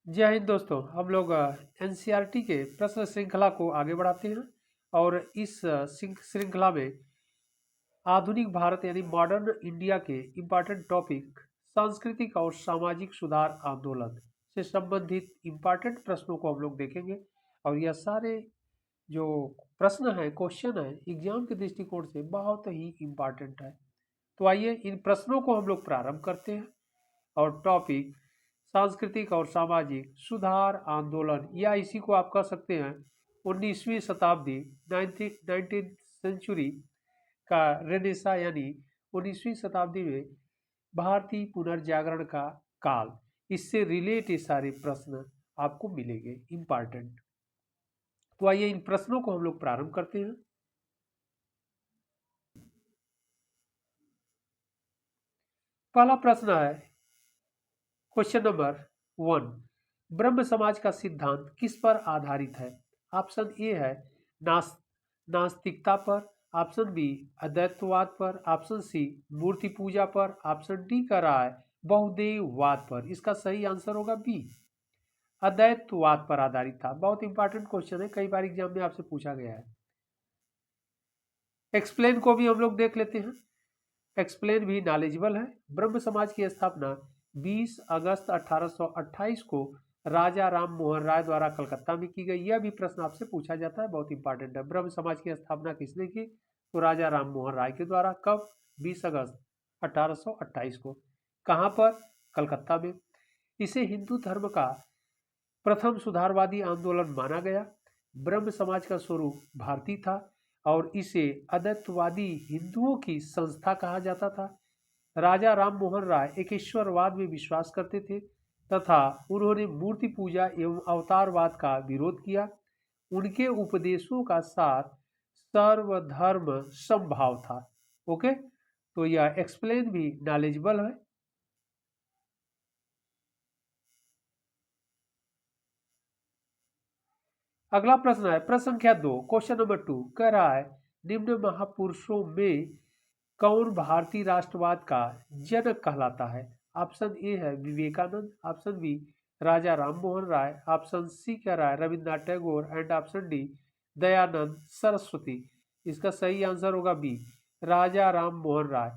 जय हिंद दोस्तों। हम लोग एनसीईआरटी के प्रश्न श्रृंखला को आगे बढ़ाते हैं और इस श्रृंखला में आधुनिक भारत यानी मॉडर्न इंडिया के इम्पॉर्टेंट टॉपिक सांस्कृतिक और सामाजिक सुधार आंदोलन से संबंधित इम्पॉर्टेंट प्रश्नों को हम लोग देखेंगे। और यह सारे जो प्रश्न हैं, क्वेश्चन है, एग्जाम के दृष्टिकोण से बहुत ही इम्पॉर्टेंट है। तो आइए इन प्रश्नों को हम लोग प्रारंभ करते हैं। और टॉपिक सांस्कृतिक और सामाजिक सुधार आंदोलन, या इसी को आप कह सकते हैं 19वीं शताब्दी 19th सेंचुरी का रेनेसा, यानी 19वीं शताब्दी में भारतीय पुनर्जागरण का काल। इससे रिलेट ये सारे प्रश्न आपको मिलेंगे इम्पॉर्टेंट। तो आइए इन प्रश्नों को हम लोग प्रारंभ करते हैं। पहला प्रश्न है क्वेश्चन नंबर 1, ब्रह्म समाज का सिद्धांत किस पर आधारित है? ऑप्शन ए है नास्तिकता पर, ऑप्शन बी अद्वैतवाद पर, ऑप्शन सी मूर्ति पूजा पर, ऑप्शन डी कह रहा है बहुदेववाद पर। इसका सही आंसर होगा बी, अद्वैतवाद पर आधारित था। बहुत इंपॉर्टेंट क्वेश्चन है, कई बार एग्जाम में आपसे पूछा गया है। एक्सप्लेन को भी हम लोग देख लेते हैं। एक्सप्लेन भी नॉलेजेबल है। ब्रह्म समाज की स्थापना 20 अगस्त 1828 को राजा राम मोहन राय द्वारा कलकत्ता में की गई। यह भी प्रश्न आपसे पूछा जाता है, बहुत इंपॉर्टेंट है। ब्रह्म समाज की स्थापना किसने की? तो राजा राम मोहन राय के द्वारा। कब? 20 अगस्त 1828 को। कहाँ पर? कलकत्ता में। इसे हिंदू धर्म का प्रथम सुधारवादी आंदोलन माना गया। ब्रह्म समाज का स्वरूप भारतीय था और इसे अद्वैतवादी हिंदुओं की संस्था कहा जाता था। राजा राम मोहन राय एक ईश्वरवाद में विश्वास करते थे तथा उन्होंने मूर्ति पूजा एवं अवतारवाद का विरोध किया। उनके उपदेशों का सार सर्वधर्म समभाव था। ओके, तो यह एक्सप्लेन भी नॉलेजेबल है। अगला प्रश्न है प्रश्न संख्या 2, क्वेश्चन नंबर 2 कह रहा है निम्न महापुरुषों में कौन भारतीय राष्ट्रवाद का जनक कहलाता है? ऑप्शन ए है Vivekananda, option B Raja Ram Mohan Roy, option C कह रहा है Rabindranath Tagore and option D Dayanand Saraswati. इसका सही आंसर होगा बी, राजा राम मोहन राय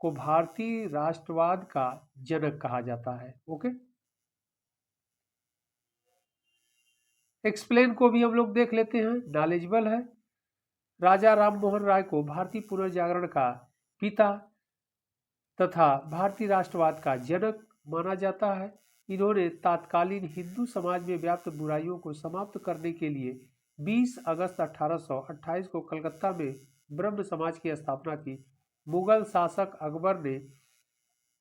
को भारतीय राष्ट्रवाद का जनक कहा जाता है। ओके, एक्सप्लेन को भी हम लोग देख लेते हैं, नॉलेजेबल है। राजा राम मोहन राय को भारतीय पुनर्जागरण का पिता तथा भारतीय राष्ट्रवाद का जनक माना जाता है। इन्होंने तत्कालीन हिंदू समाज में व्याप्त बुराइयों को समाप्त करने के लिए 20 अगस्त 1828 को कलकत्ता में ब्रह्म समाज की स्थापना की। मुगल शासक अकबर ने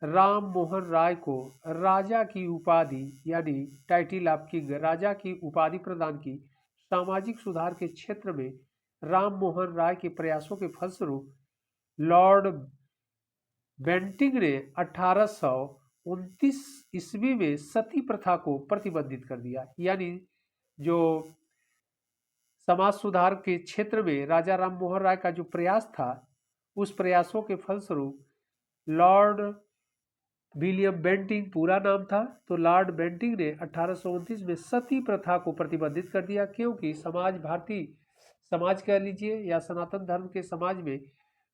राम मोहन राय को राजा की उपाधि यानी टाइटिल ऑफ किंग, राजा की उपाधि प्रदान की। सामाजिक सुधार के क्षेत्र में राम मोहन राय के प्रयासों के फलस्वरूप लॉर्ड बेंटिंग ने 1829 ईस्वी में सती प्रथा को प्रतिबंधित कर दिया। यानी जो समाज सुधार के क्षेत्र में राजा राम मोहन राय का जो प्रयास था, उस प्रयासों के फलस्वरूप लॉर्ड विलियम बेंटिंग पूरा नाम था, तो लॉर्ड बेंटिंग ने 1829 में सती प्रथा को प्रतिबंधित कर दिया। क्योंकि भारतीय समाज कह लीजिए या सनातन धर्म के समाज में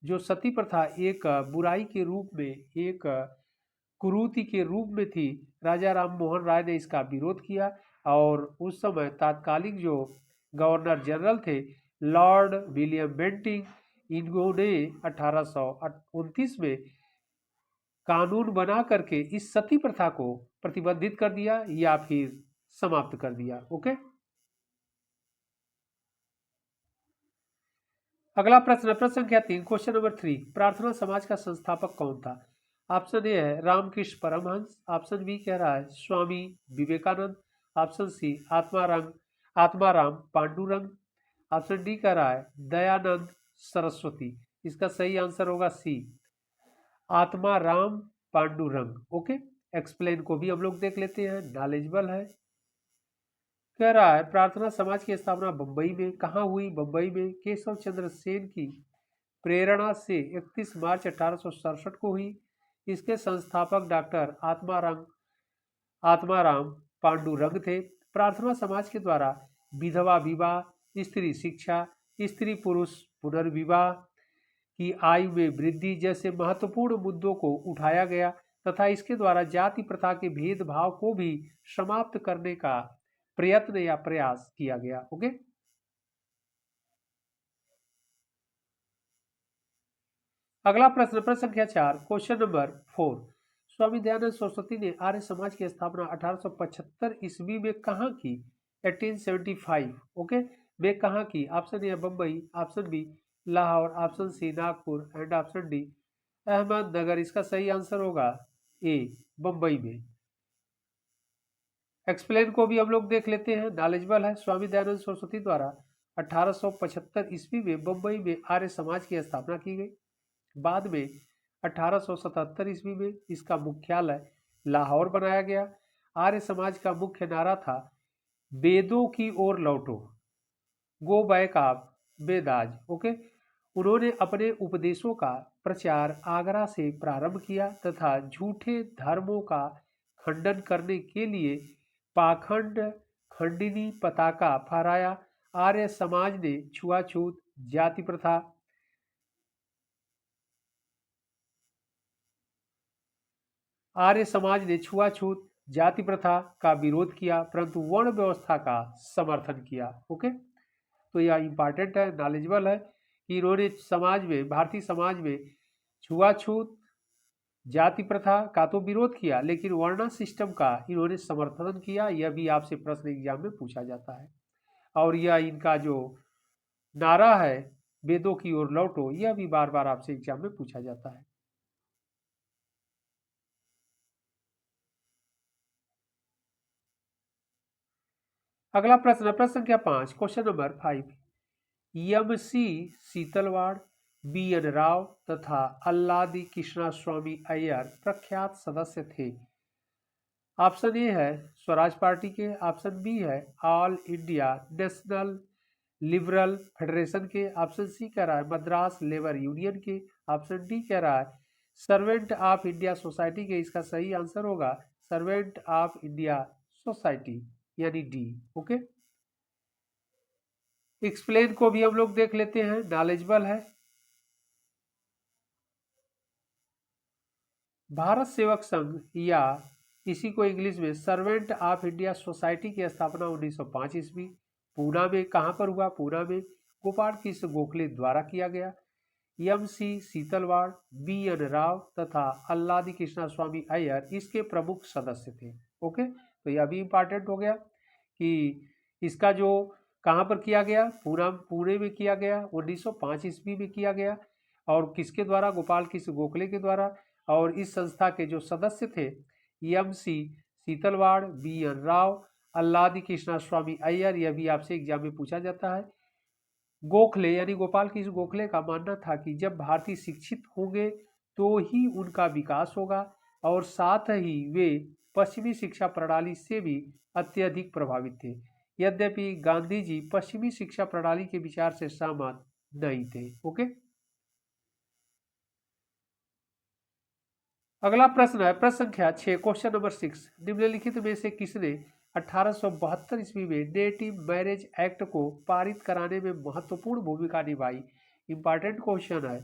जो सती प्रथा एक बुराई के रूप में, एक कुरीति के रूप में थी। राजा राम मोहन राय ने इसका विरोध किया और उस समय तात्कालिक जो गवर्नर जनरल थे लॉर्ड विलियम बेंटिंग, इन्होंने 1829 में कानून बना करके इस सती प्रथा को प्रतिबंधित कर दिया या फिर समाप्त कर दिया। ओके, अगला प्रश्न प्रश्न संख्या 3, क्वेश्चन नंबर 3, प्रार्थना समाज का संस्थापक कौन था? ऑप्शन ए है रामकृष्ण परमहंस, ऑप्शन बी कह रहा है Swami Vivekananda, option C Atmaram Pandurang, option D कह रहा है दयानंद सरस्वती। इसका सही आंसर होगा C, Atmaram Pandurang. Okay, explain को भी हम लोग देख लेते हैं, नॉलेजेबल है। कह रहा है प्रार्थना समाज की स्थापना बंबई में कहाँ हुई? बंबई में केशव चंद्र सेन की प्रेरणा से 31 मार्च 1867 को हुई। इसके संस्थापक डॉक्टर आत्माराम पांडुरंग थे। प्रार्थना समाज के द्वारा विधवा विवाह, स्त्री शिक्षा, स्त्री पुरुष पुनर्विवाह की आयु में वृद्धि जैसे महत्वपूर्ण मुद्दों को उठाया गया तथा इसके द्वारा जाति प्रथा के भेदभाव को भी समाप्त करने का प्रयत्न या प्रयास किया गया। ओके, अगला प्रश्न, प्रश्न संख्या 4, क्वेश्चन नंबर 4। स्वामी दयानंद सरस्वती ने आर्य समाज की स्थापना 1875 ईस्वी में कहाँ की? 1875। ओके, वे कहाँ की? Option A Bombay, option B Lahore, option C Nagpur and option D Ahmednagar. इसका सही आंसर होगा ए, बम्बई में। एक्सप्लेन को भी हम लोग देख लेते हैं, नॉलेजेबल है। स्वामी दयानंद सरस्वती द्वारा 1875 ईस्वी में बम्बई में आर्य समाज की स्थापना की गई। बाद में 1877 ईस्वी में इसका मुख्यालय लाहौर बनाया गया। आर्य समाज का मुख्य नारा था वेदों की ओर लौटो, go back of Vedas. Okay, उन्होंने अपने उपदेशों का प्रचार आगरा से प्रारंभ किया तथा झूठे धर्मों का खंडन करने के लिए पाखंड खंडिनी पताका फहराया। आर्य समाज ने छुआछूत, जाति प्रथा, आर्य समाज ने छुआछूत, जाति प्रथा का विरोध किया परंतु वर्ण व्यवस्था का समर्थन किया। ओके, तो यह इंपॉर्टेंट है, नॉलेजेबल है कि इन्होंने समाज में, भारतीय समाज में छुआछूत, जाति प्रथा का तो विरोध किया लेकिन वर्ण सिस्टम का इन्होंने समर्थन किया। यह भी आपसे प्रश्न एग्जाम में पूछा जाता है। और यह इनका जो नारा है वेदों की ओर लौटो, यह भी बार बार आपसे एग्जाम में पूछा जाता है। अगला प्रश्न, प्रश्न संख्या 5, question number 5। MC. Setalvad, BN. Rao तथा अल्लादी कृष्णा स्वामी अय्यर प्रख्यात सदस्य थे। ऑप्शन ए है स्वराज पार्टी के, ऑप्शन बी है all India national liberal federation के, ऑप्शन सी कह रहा है मद्रास लेबर यूनियन के, ऑप्शन डी कह रहा है सर्वेंट ऑफ इंडिया सोसाइटी के। इसका सही आंसर होगा सर्वेंट ऑफ इंडिया सोसाइटी यानी डी। ओके, एक्सप्लेन को भी हम लोग देख लेते हैं, नॉलेजेबल है। भारत सेवक संघ या इसी को इंग्लिश में सर्वेंट ऑफ इंडिया सोसाइटी की स्थापना 1905 ईस्वी पूना में कहां पर हुआ? पूना में गोपाल कृष्ण गोखले द्वारा किया गया। एम.सी. सीतलवाड़, बी.एन. राव तथा अल्लादी कृष्णा स्वामी अय्यर इसके प्रमुख सदस्य थे। ओके, तो यह भी इंपॉर्टेंट हो गया कि इसका जो कहाँ पर किया गया? पुणे में किया गया, 1905 ईस्वी में किया गया। और किसके द्वारा? गोपाल कृष्ण गोखले के द्वारा। और इस संस्था के जो सदस्य थे एम.सी. सीतलवाड़, बी.एन. राव, अल्लादी कृष्णा स्वामी अय्यर, यह भी आपसे एग्जाम में पूछा जाता है। गोखले यानी गोपाल कृष्ण गोखले का मानना था कि जब भारतीय शिक्षित होंगे तो ही उनका विकास होगा और साथ ही वे पश्चिमी शिक्षा प्रणाली से भी अत्यधिक प्रभावित थे। यद्यपि गांधी जी पश्चिमी शिक्षा प्रणाली के विचार से सहमत नहीं थे। ओके, अगला प्रश्न है प्रश्न संख्या 6, क्वेश्चन नंबर 6। निम्नलिखित में से किसने 1872 ईस्वी में नेटिव मैरिज एक्ट को पारित कराने में महत्वपूर्ण भूमिका निभाई? इंपॉर्टेंट क्वेश्चन है।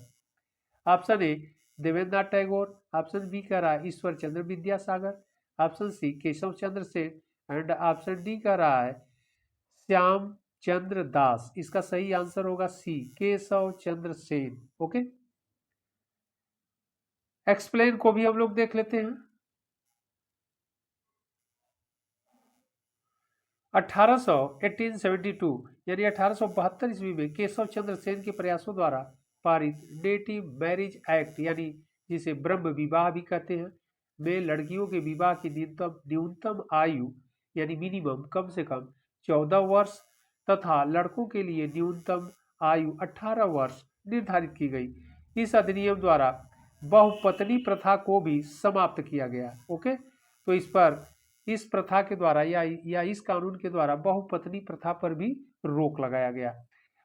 Option A Devendra Tagore, option B कह रहा है Ishwar Chandra Vidyasagar, option C Keshav Chandra Sen and option D कह रहा है श्याम चंद्र दास। इसका सही आंसर होगा सी, केशव चंद्र सेन। ओके, एक्सप्लेन को भी हम लोग देख लेते हैं। 1872 यानी 1872 ईस्वी में केशव चंद्र सेन के प्रयासों द्वारा पारित नेटिव मैरिज एक्ट यानी जिसे ब्रह्म विवाह भी कहते हैं में लड़कियों के विवाह की न्यूनतम आयु यानी मिनिमम कम से कम 14 वर्ष तथा लड़कों के लिए न्यूनतम आयु 18 वर्ष निर्धारित की गई। इस अधिनियम द्वारा बहुपत्नी प्रथा को भी समाप्त किया गया। ओके, तो इस प्रथा के द्वारा या इस कानून के द्वारा बहुपत्नी प्रथा पर भी रोक लगाया गया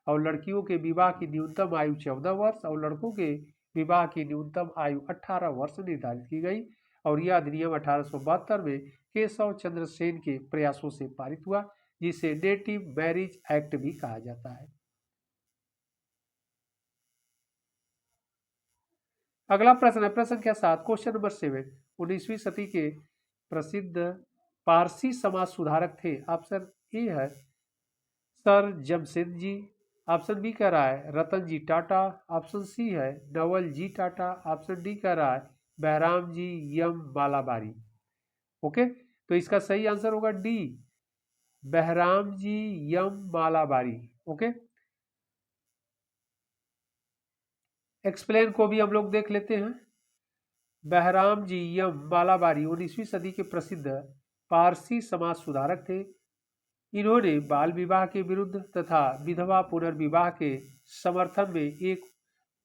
और लड़कियों के विवाह की न्यूनतम आयु 14 वर्ष और लड़कों के विवाह की न्यूनतम आयु 18 वर्ष निर्धारित की गई। और यह अधिनियम 1872 में केशव चंद्र सेन के प्रयासों से पारित हुआ, जिसे नेटिव मैरिज एक्ट भी कहा जाता है। अगला प्रश्न है प्रश्न संख्या 7, क्वेश्चन नंबर 7। 19वीं सदी के प्रसिद्ध पारसी समाज सुधारक थे। ऑप्शन ए है सर जमशेदजी, ऑप्शन बी कह रहा है रतन जी टाटा, ऑप्शन सी है नवल जी टाटा, ऑप्शन डी कह रहा है बहराम जी यम मालाबारी। ओके, तो इसका सही आंसर होगा डी, बहराम जी यम मालाबारी। ओके, एक्सप्लेन को भी हम लोग देख लेते हैं। बहराम जी यम मालाबारी 19वीं सदी के प्रसिद्ध पारसी समाज सुधारक थे। इन्होंने बाल विवाह के विरुद्ध तथा विधवा पुनर्विवाह के समर्थन में एक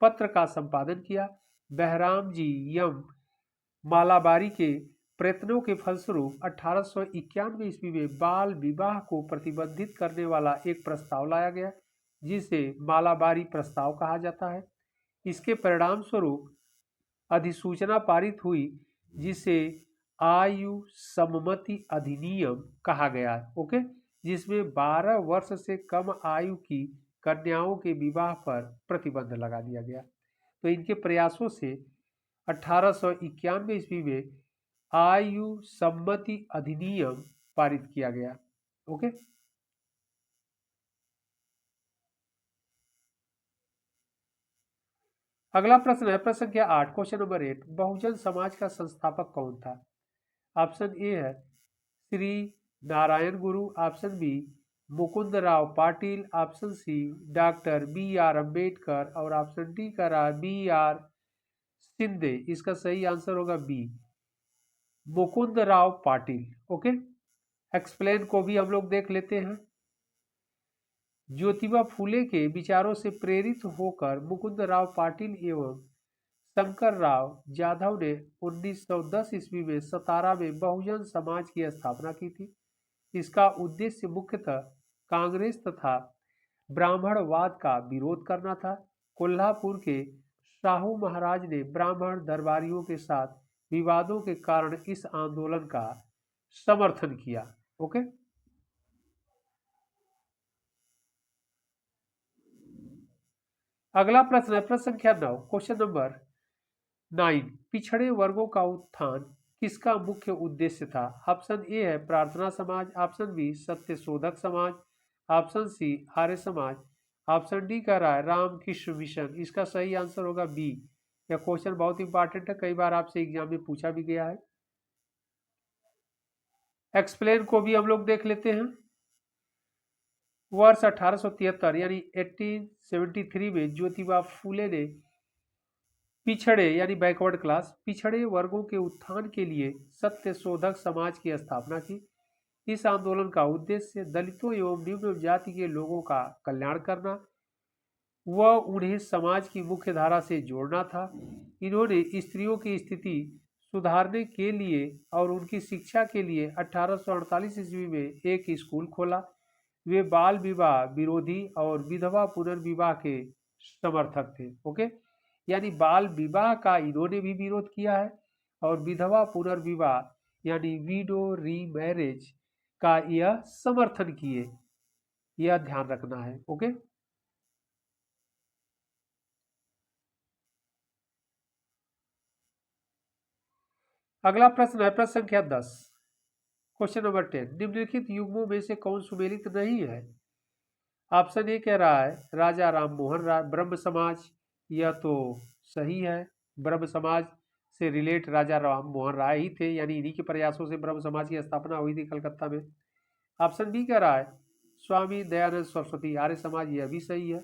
पत्र का संपादन किया। बहराम जी यम मालाबारी के प्रयत्नों के फलस्वरूप 1891 ईस्वी में बाल विवाह को प्रतिबंधित करने वाला एक प्रस्ताव लाया गया, जिसे मालाबारी प्रस्ताव कहा जाता है। इसके परिणाम स्वरूप अधिसूचना पारित हुई, जिसे आयु सम्मति अधिनियम कहा गया है। ओके, जिसमें 12 वर्ष से कम आयु की कन्याओं के विवाह पर प्रतिबंध लगा दिया गया। तो इनके प्रयासों से 1891 ईस्वी में आयु सम्मति अधिनियम पारित किया गया। ओके, अगला प्रश्न है प्रश्न संख्या 8, क्वेश्चन नंबर 8। बहुजन समाज का संस्थापक कौन था? ऑप्शन ए है Shri Narayan Guru, option B Mukund Rao Patil, option C doctor B R Ambedkar और ऑप्शन डी का रहा बी आर शिंदे। इसका सही आंसर होगा B, Mukund Rao Patil. Okay, explain को भी हम लोग देख लेते हैं। ज्योतिबा फूले के विचारों से प्रेरित होकर मुकुंद राव पाटिल एवं शंकर राव जाधव ने 1910 ईस्वी में सतारा में बहुजन समाज की स्थापना की थी। इसका उद्देश्य मुख्यतः कांग्रेस तथा ब्राह्मणवाद का विरोध करना था। कोल्हापुर के शाहू महाराज ने ब्राह्मण दरबारियों के साथ विवादों के कारण इस आंदोलन का समर्थन किया। ओके, अगला प्रश्न है प्रश्न संख्या 9, क्वेश्चन नंबर 9। पिछड़े वर्गों का उत्थान किसका मुख्य उद्देश्य था? ऑप्शन ए है प्रार्थना समाज, ऑप्शन बी सत्य शोधक समाज, option C Arya Samaj, option D कह रहा है रामकृष्ण मिशन। इसका सही आंसर होगा बी। यह क्वेश्चन बहुत इंपॉर्टेंट है, कई बार आपसे एग्जाम में पूछा भी गया है। एक्सप्लेन को भी हम लोग देख लेते हैं। वर्ष 1873 यानी 1873 में ज्योतिबा फूले ने पिछड़े यानी बैकवर्ड क्लास पिछड़े वर्गों के उत्थान के लिए सत्य शोधक समाज की स्थापना की। इस आंदोलन का उद्देश्य दलितों एवं निम्न जाति के लोगों का कल्याण करना व उन्हें समाज की मुख्य धारा से जोड़ना था। इन्होंने स्त्रियों की स्थिति सुधारने के लिए और उनकी शिक्षा के लिए 1848 ईस्वी में एक स्कूल खोला। वे बाल विवाह विरोधी और विधवा पुनर्विवाह के समर्थक थे। ओके, यानी बाल विवाह का इन्होंने भी विरोध किया है और विधवा पुनर्विवाह यानी विडो रीमैरिज का यह समर्थन किए, यह ध्यान रखना है। ओके, अगला प्रश्न है प्रश्न संख्या 10, क्वेश्चन नंबर 10। निम्नलिखित युग्मों में से कौन सुमेलित नहीं है? ऑप्शन ए कह रहा है राजा राम मोहन राय ब्रह्म समाज, यह तो सही है। ब्रह्म समाज से रिलेट राजा राम मोहन राय ही थे, यानी इन्हीं के प्रयासों से ब्रह्म समाज की स्थापना हुई थी कलकत्ता में। ऑप्शन बी कह रहा है स्वामी दयानंद सरस्वती आर्य समाज, यह भी सही है।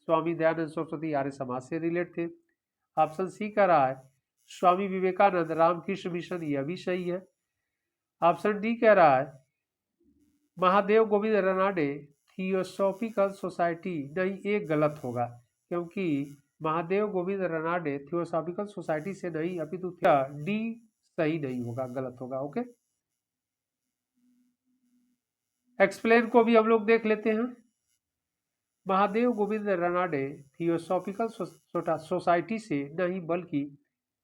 स्वामी दयानंद सरस्वती आर्य समाज से रिलेट थे। ऑप्शन सी कह रहा है स्वामी विवेकानंद रामकृष्ण मिशन, यह भी सही है। ऑप्शन डी कह रहा है महादेव गोविंद रनाडे थियोसॉफिकल सोसाइटी, नहीं, एक गलत होगा क्योंकि महादेव गोविंद रनाडे थियोसॉफिकल सोसाइटी से नहीं अपितु डी सही नहीं होगा, गलत होगा। ओके, एक्सप्लेन को भी हम लोग देख लेते हैं। महादेव गोविंद रनाडे थियोसॉफिकल सोसाइटी से नहीं बल्कि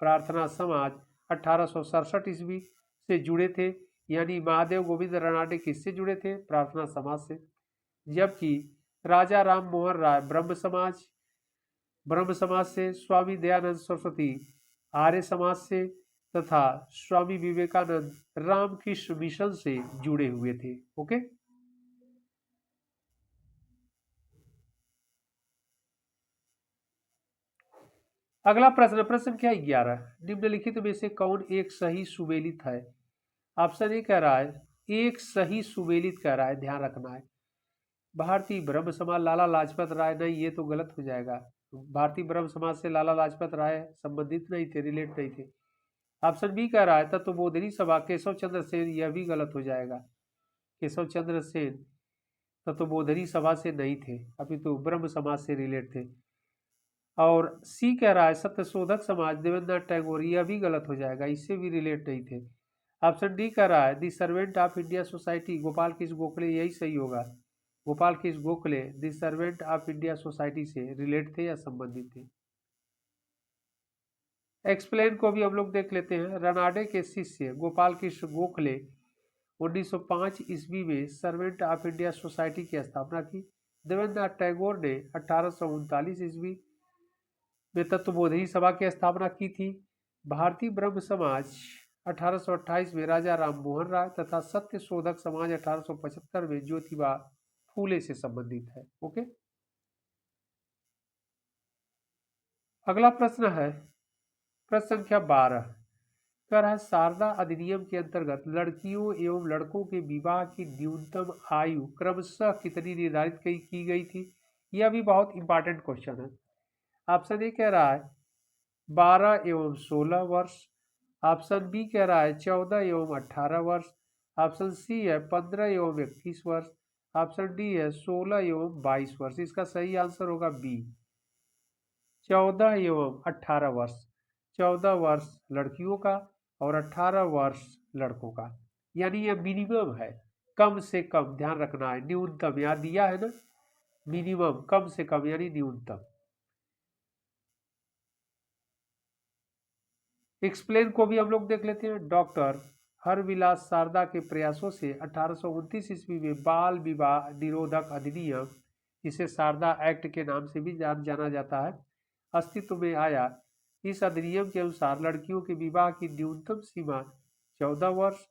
प्रार्थना समाज 1867 ईस्वी से जुड़े थे, यानी महादेव गोविंद रानडे किससे जुड़े थे? प्रार्थना समाज से। जबकि राजा राम मोहन राय ब्रह्म समाज से, स्वामी दयानंद सरस्वती आर्य समाज से तथा स्वामी विवेकानंद रामकृष्ण मिशन से जुड़े हुए थे। ओके, अगला प्रश्न, प्रश्न संख्या 11, निम्नलिखित में से कौन एक सही सुमेलित है? ऑप्शन ए कह रहा है एक सही सुमेलित कह रहा है, ध्यान रखना है। भारतीय ब्रह्म समाज, लाला लाजपत राय, नहीं ये तो गलत हो जाएगा। भारतीय ब्रह्म समाज से लाला लाजपत राय संबंधित नहीं थे, रिलेट नहीं थे। ऑप्शन बी कह रहा है तत्वबोधिनी सभा, केशव चंद्र सेन, यह भी गलत हो जाएगा। केशव चंद्र सेन तत्वबोधिनी सभा से नहीं थे, अभी तो ब्रह्म समाज से रिलेट थे। और सी कह रहा है सत्यशोधक समाज, देवेंद्रनाथ टैगोर, यह भी गलत हो जाएगा, इससे भी रिलेट नहीं थे। ऑप्शन डी कह रहा है the servant of India society, Gopal Krishna Gokhale, यही सही होगा। Gopal Krishna Gokhale the servant of India society से रिलेट थे या संबंधित थे। एक्सप्लेन को भी हम लोग देख लेते हैं। रानाडे के शिष्य गोपाल कृष्ण गोखले 1905 ईस्वी में सर्वेंट ऑफ इंडिया सोसाइटी की स्थापना की। देवेंद्रनाथ टैगोर ने 1839 ईस्वी में तत्वबोधिनी सभा की स्थापना की थी। भारतीय ब्रह्म समाज 1828 में राजा राम मोहन राय तथा सत्य शोधक समाज 1875 में ज्योतिबा फूले से संबंधित है। ओके, अगला प्रश्न है प्रश्न संख्या 12, कह रहा है शारदा अधिनियम के अंतर्गत लड़कियों एवं लड़कों के विवाह की न्यूनतम आयु क्रमशः कितनी निर्धारित की गई थी? यह भी बहुत इंपॉर्टेंट क्वेश्चन है। ऑप्शन ए कह रहा है 12 एवं 16 वर्ष, ऑप्शन बी कह रहा है 14 एवं 18 वर्ष, ऑप्शन सी है 15 एवं 21 वर्ष, ऑप्शन डी है 16 एवं 22 वर्ष। इसका सही आंसर होगा बी, 14 एवं 18 वर्ष। 14 वर्ष लड़कियों का और 18 वर्ष लड़कों का, यानी यह मिनिमम है, कम से कम, ध्यान रखना है, न्यूनतम यहाँ दिया है ना, मिनिमम कम से कम यानी न्यूनतम। एक्सप्लेन को भी हम लोग देख लेते हैं। डॉक्टर हरविलास शारदा के प्रयासों से 1829 ईस्वी में बाल विवाह निरोधक अधिनियम, जिसे शारदा एक्ट के नाम से भी जाना जाता है, अस्तित्व में आया। इस अधिनियम के अनुसार लड़कियों के विवाह की न्यूनतम सीमा 14 वर्ष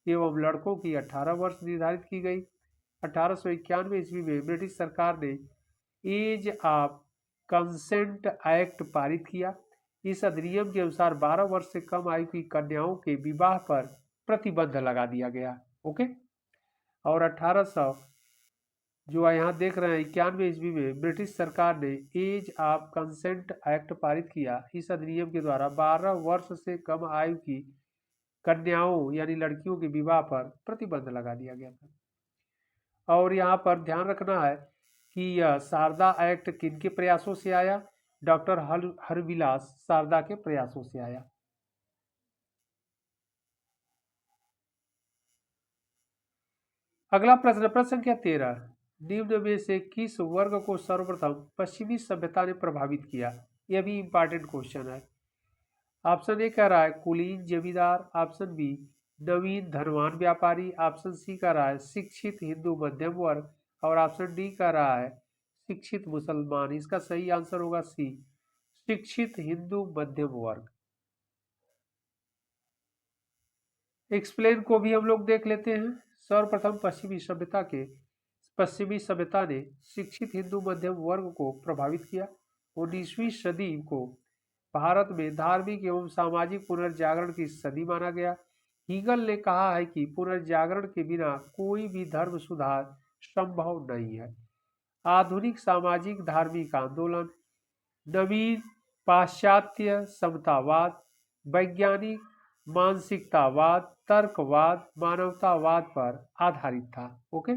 एवं लड़कों की 18 वर्ष निर्धारित की गई। 1891 ईस्वी में ब्रिटिश सरकार ने एज ऑफ कंसेंट एक्ट पारित किया। इस अधिनियम के अनुसार 12 वर्ष से कम आयु की कन्याओं के विवाह पर प्रतिबंध लगा दिया गया। ओके, और 1800 जो यहाँ देख रहे हैं 91 ईस्वी में ब्रिटिश सरकार ने एज ऑफ कंसेंट एक्ट पारित किया। इस अधिनियम के द्वारा 12 वर्ष से कम आयु की कन्याओं यानी लड़कियों के विवाह पर प्रतिबंध लगा दिया गया था। और यहाँ पर ध्यान रखना है कि यह शारदा एक्ट किनके प्रयासों से आया? डॉक्टर हरविलास शारदा के प्रयासों से आया। अगला प्रश्न, प्रश्न संख्या 13, निम्न में से किस वर्ग को सर्वप्रथम पश्चिमी सभ्यता ने प्रभावित किया? यह भी इंपॉर्टेंट क्वेश्चन है। ऑप्शन ए कह रहा है कुलीन जमींदार, ऑप्शन बी नवीन धनवान व्यापारी, ऑप्शन सी कह रहा है शिक्षित हिंदू मध्यम वर्ग, और ऑप्शन डी कह रहा है शिक्षित मुसलमान। इसका सही आंसर होगा सी, शिक्षित हिंदू मध्यम वर्ग। एक्सप्लेन को भी हम लोग देख लेते हैं। सर्वप्रथम पश्चिमी सभ्यता ने शिक्षित हिंदू मध्यम वर्ग को प्रभावित किया। 19वीं सदी को भारत में धार्मिक एवं सामाजिक पुनर्जागरण की सदी माना गया। हीगल ने कहा है कि पुनर्जागरण के बिना कोई भी धर्म सुधार संभव नहीं है। आधुनिक सामाजिक धार्मिक आंदोलन नवीन पाश्चात्य समतावाद, वैज्ञानिक मानसिकतावाद, तर्कवाद, मानवतावाद पर आधारित था। ओके,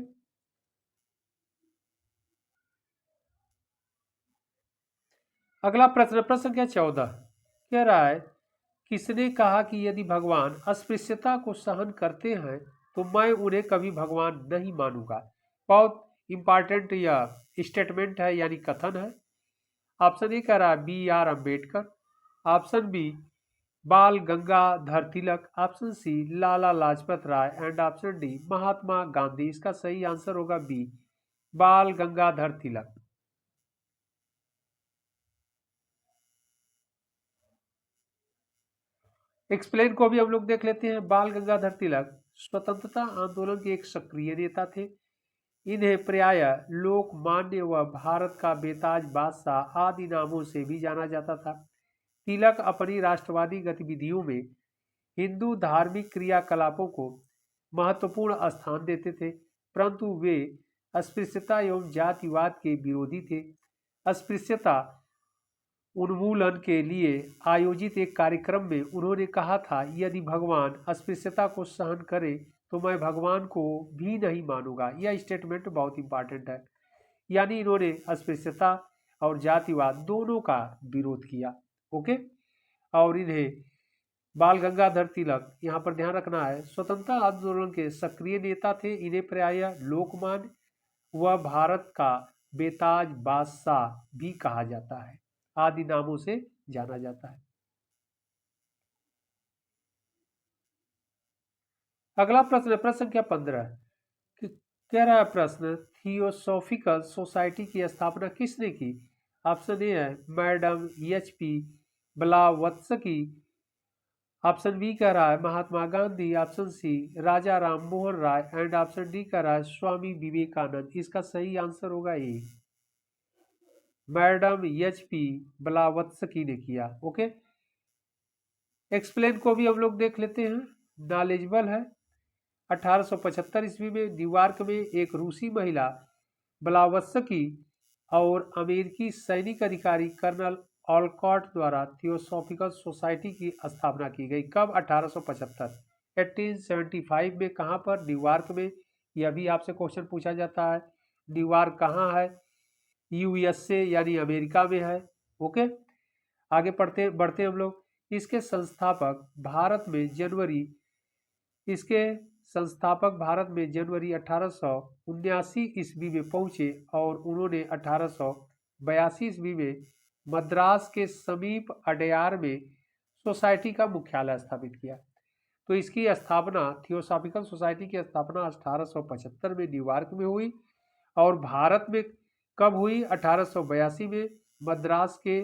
अगला प्रश्न, प्रश्न संख्या 14, कह रहा है किसने कहा कि यदि भगवान अस्पृश्यता को सहन करते हैं तो मैं उन्हें कभी भगवान नहीं मानूंगा? बहुत इंपॉर्टेंट यह स्टेटमेंट है, यानी कथन है। ऑप्शन ए कह रहा है B R Ambedkar, option B Bal Gangadhar Tilak, option C Lala Lajpat Rai and option D Mahatma Gandhi. इसका सही आंसर होगा बी, बाल गंगाधर तिलक। एक्सप्लेन को भी हम लोग देख लेते हैं। बाल गंगाधर तिलक स्वतंत्रता आंदोलन के एक सक्रिय नेता थे। इन्हें प्राय लोकमान्य व भारत का बेताज बादशाह आदि नामों से भी जाना जाता था। तिलक अपनी राष्ट्रवादी गतिविधियों में हिंदू धार्मिक क्रियाकलापों को महत्वपूर्ण स्थान देते थे, परंतु वे अस्पृश्यता एवं जातिवाद के विरोधी थे। अस्पृश्यता उन्मूलन के लिए आयोजित एक कार्यक्रम में उन्होंने कहा था, यदि भगवान अस्पृश्यता को सहन करे तो मैं भगवान को भी नहीं मानूंगा। यह स्टेटमेंट बहुत इंपॉर्टेंट है। यानी इन्होंने अस्पृश्यता और जातिवाद दोनों का विरोध किया। ओके, और इन्हें बाल गंगाधर तिलक, यहाँ पर ध्यान रखना है, स्वतंत्रता आंदोलन के सक्रिय नेता थे। इन्हें प्राय लोकमान्य व भारत का बेताज बादशाह भी कहा जाता है, आदि नामों से जाना जाता है। अगला प्रश्न है प्रश्न संख्या 15। कह रहा है प्रश्न, थियोसॉफिकल सोसाइटी की स्थापना किसने की? ऑप्शन ए है madam H P. Blavatsky, option B कह रहा है Mahatma Gandhi, option C Raja Ram Mohan Roy and option D कह रहा है स्वामी विवेकानंद। इसका सही आंसर होगा ए, मैडम एच.पी. ब्लावत्स्की ने किया। ओके, एक्सप्लेन को भी हम लोग देख लेते हैं, नॉलेजेबल है। 1875 ईस्वी में न्यूयॉर्क में एक रूसी महिला ब्लावत्स्की और अमेरिकी सैनिक अधिकारी कर्नल ऑलकॉट द्वारा थियोसॉफिकल सोसाइटी की स्थापना की गई। कब? 1875, 1875 में। कहाँ पर? न्यूयॉर्क में। यह भी आपसे क्वेश्चन पूछा जाता है, न्यूयॉर्क कहाँ है? यूएसए यानी अमेरिका में है। ओके, आगे बढ़ते हम लोग। इसके संस्थापक भारत में जनवरी 1879 ईस्वी में पहुंचे और उन्होंने 1882 ईस्वी में मद्रास के समीप अडयार में सोसाइटी का मुख्यालय स्थापित किया। तो इसकी स्थापना, थियोसॉफिकल सोसाइटी की स्थापना 1875 में न्यूयॉर्क में हुई और भारत में कब हुई? 1882 में मद्रास के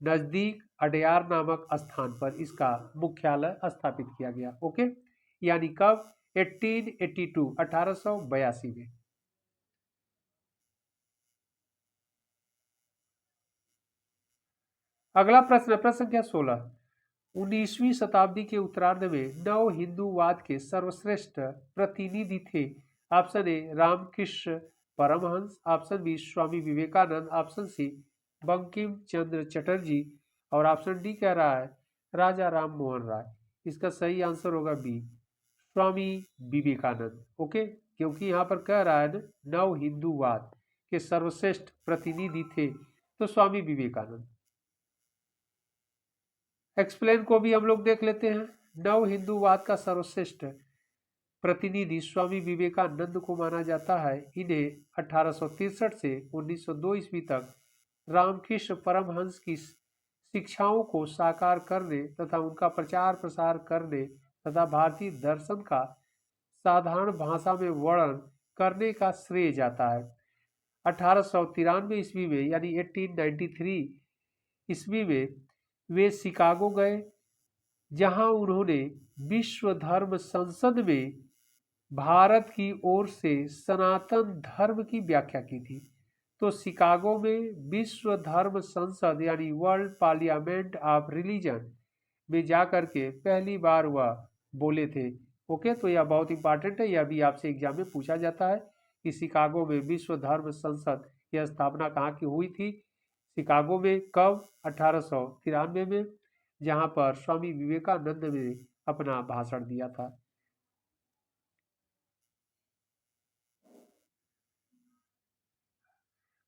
नज़दीक अडयार नामक स्थान पर इसका मुख्यालय स्थापित किया गया। ओके, यानी कब? 1882, 1882 में। अगला प्रश्न, प्रश्न संख्या 16। 19वीं शताब्दी के उत्तरार्ध में नव हिंदूवाद के सर्वश्रेष्ठ प्रतिनिधि थे। Option A Ramakrishna Paramhansa, option B Swami Vivekananda, option C Bankim Chandra Chatterjee और ऑप्शन डी कह रहा है राजा राम मोहन राय। इसका सही आंसर होगा बी, स्वामी विवेकानंद। ओके, क्योंकि यहाँ पर कह रहा है नव हिंदूवाद के सर्वश्रेष्ठ प्रतिनिधि थे, तो स्वामी विवेकानंद। एक्सप्लेन को भी हम लोग देख लेते हैं। नव हिंदूवाद का सर्वश्रेष्ठ प्रतिनिधि स्वामी विवेकानंद को माना जाता है। इन्हें 1863 से 1902 ईस्वी तक रामकृष्ण परमहंस की शिक्षाओं को साकार करने तथा उनका प्रचार प्रसार करने तथा भारतीय दर्शन का साधारण भाषा में वर्णन करने का श्रेय जाता है। 1893 ईस्वी में यानी 1893 ईस्वी में वे शिकागो गए, जहां उन्होंने विश्व धर्म संसद में भारत की ओर से सनातन धर्म की व्याख्या की थी। तो शिकागो में विश्व धर्म संसद यानी वर्ल्ड पार्लियामेंट ऑफ रिलीजन में जाकर के पहली बार वह बोले थे। ओके, तो यह बहुत इंपॉर्टेंट है, यह भी आपसे एग्जाम में पूछा जाता है कि शिकागो में विश्व धर्म संसद की स्थापना कहाँ की हुई थी? शिकागो में। कब? 1893 में, जहां पर स्वामी विवेकानंद ने अपना भाषण दिया था।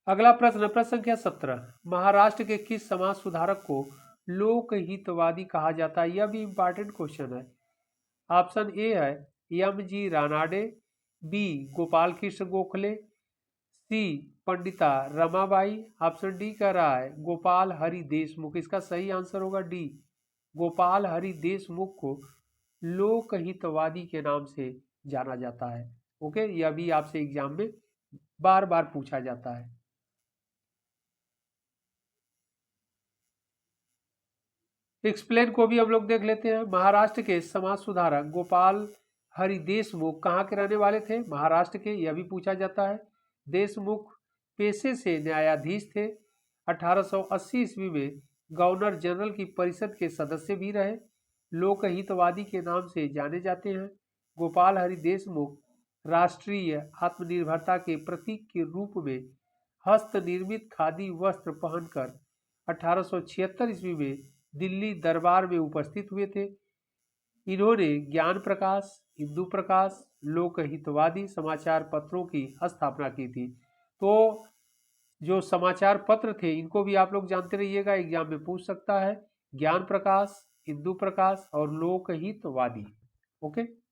अगला प्रश्न, प्रश्न संख्या 17। महाराष्ट्र के किस समाज सुधारक को लोकहितवादी कहा जाता है? यह भी इंपॉर्टेंट क्वेश्चन है। ऑप्शन ए है एम.जी. रानाडे, बी गोपाल कृष्ण गोखले, सी पंडिता रमाबाई, ऑप्शन डी कह रहा है गोपाल हरि देशमुख। इसका सही आंसर होगा डी, गोपाल हरि देशमुख को लोकहितवादी के नाम से जाना जाता है। ओके, यह भी आपसे एग्जाम में बार बार पूछा जाता है। एक्सप्लेन को भी हम लोग देख लेते हैं। महाराष्ट्र के समाज सुधारक गोपाल हरि देशमुख कहाँ के रहने वाले थे? महाराष्ट्र के, यह भी पूछा जाता है। देशमुख पेशे से न्यायाधीश थे। 1880 ईस्वी में गवर्नर जनरल की परिषद के सदस्य भी रहे। लोकहितवादी के नाम से जाने जाते हैं। गोपाल हरि देशमुख राष्ट्रीय आत्मनिर्भरता के प्रतीक के रूप में हस्त निर्मित खादी वस्त्र पहनकर 1876 ईस्वी में दिल्ली दरबार में उपस्थित हुए थे। इन्होंने ज्ञान प्रकाश, हिंदू प्रकाश, लोकहितवादी समाचार पत्रों की स्थापना की थी। तो जो समाचार पत्र थे इनको भी आप लोग जानते रहिएगा, एग्जाम में पूछ सकता है। ज्ञान प्रकाश, हिंदू प्रकाश और लोकहितवादी। ओके,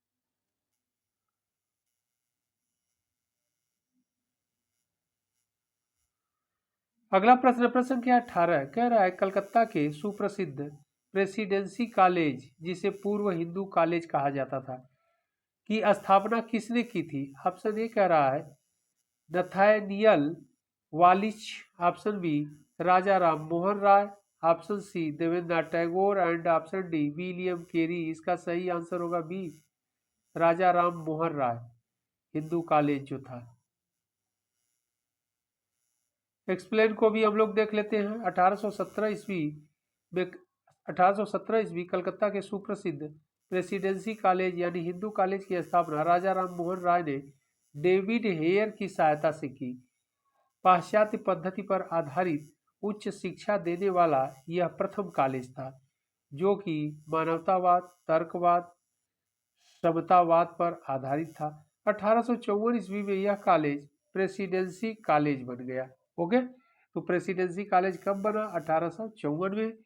अगला प्रश्न, प्रश्न संख्या 18 कह रहा है कलकत्ता के सुप्रसिद्ध प्रेसिडेंसी कॉलेज, जिसे पूर्व हिंदू कॉलेज कहा जाता था, की स्थापना किसने की थी? ऑप्शन ए कह रहा है Nathaniel Wallich, option B Raja Ram Mohan Roy, option C Debendranath Tagore and option D William Carey. इसका सही आंसर होगा बी, राजा राम मोहन राय, हिंदू कॉलेज जो था। एक्सप्लेन को भी हम लोग देख लेते हैं। 1817 ईस्वी में 1817 ईस्वी कलकत्ता के सुप्रसिद्ध प्रेसिडेंसी कॉलेज यानी हिंदू कॉलेज की स्थापना राजा राम मोहन राय ने डेविड हेयर की सहायता से की। पाश्चात्य पद्धति पर आधारित उच्च शिक्षा देने वाला यह प्रथम कॉलेज था, जो कि मानवतावाद, तर्कवाद, समतावाद पर आधारित था। 1854 ईस्वी में यह कॉलेज प्रेसिडेंसी कॉलेज बन गया। ओके, तो प्रेसिडेंसी कॉलेज कब बना? 1854 में।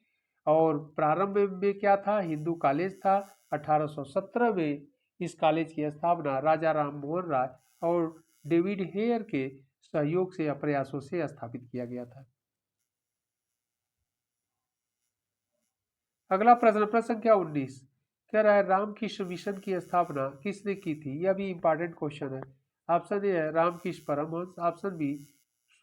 और प्रारंभ में क्या था? हिंदू कॉलेज था। 1817 में इस कॉलेज की स्थापना राजा राम मोहन राय और डेविड हेयर के सहयोग से या प्रयासों से स्थापित किया गया था। अगला प्रश्न, प्रश्न संख्या 19 कह रहा है रामकृष्ण मिशन की स्थापना किसने की थी? यह भी इंपॉर्टेंट क्वेश्चन है। ऑप्शन ए है रामकृष्ण परमहंस, ऑप्शन बी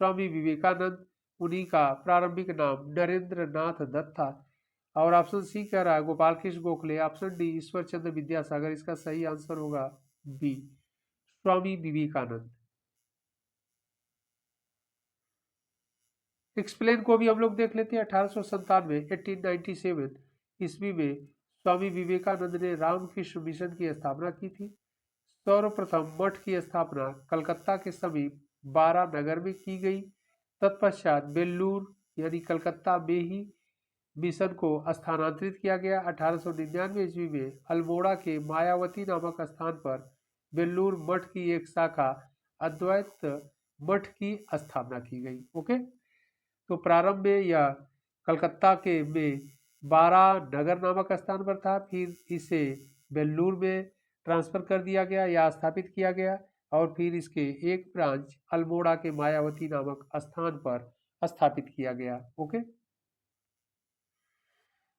स्वामी विवेकानंद, उन्हीं का प्रारंभिक नाम नरेंद्र नाथ दत्त था, और ऑप्शन सी कह रहा है गोपाल कृष्ण गोखले, ऑप्शन डी ईश्वर चंद्र विद्यासागर। इसका सही आंसर होगा बी, स्वामी विवेकानंद। एक्सप्लेन को भी हम लोग देख लेते हैं। 1897 ईस्वी में स्वामी विवेकानंद ने रामकृष्ण मिशन की स्थापना की थी। सर्वप्रथम मठ की स्थापना कलकत्ता के समीप बारा नगर में की गई। तत्पश्चात बेल्लूर यानी कलकत्ता में ही मिशन को स्थानांतरित किया गया। 1899 ईस्वी में अल्मोड़ा के मायावती नामक स्थान पर बेल्लूर मठ की एक शाखा अद्वैत मठ की स्थापना की गई। ओके, तो प्रारंभ में यह कलकत्ता के में बारा नगर नामक स्थान पर था, फिर इसे बेल्लूर में ट्रांसफर कर दिया गया या स्थापित किया गया, और फिर इसके एक ब्रांच अल्मोड़ा के मायावती नामक स्थान पर स्थापित किया गया। ओके,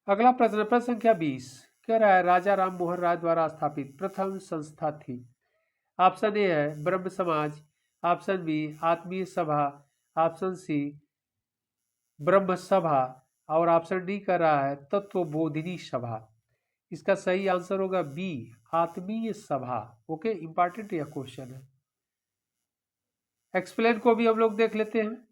अगला प्रश्न, प्रश्न संख्या 20 कह रहा है राजा राम मोहन राय द्वारा स्थापित प्रथम संस्था थी। ऑप्शन ए है ब्रह्म समाज, ऑप्शन बी आत्मीय सभा, ऑप्शन सी ब्रह्म सभा, और ऑप्शन डी कर रहा है तत्वबोधिनी सभा। इसका सही आंसर होगा बी, आत्मीय सभा। ओके, इंपॉर्टेंट यह क्वेश्चन है। एक्सप्लेन को भी हम लोग देख लेते हैं।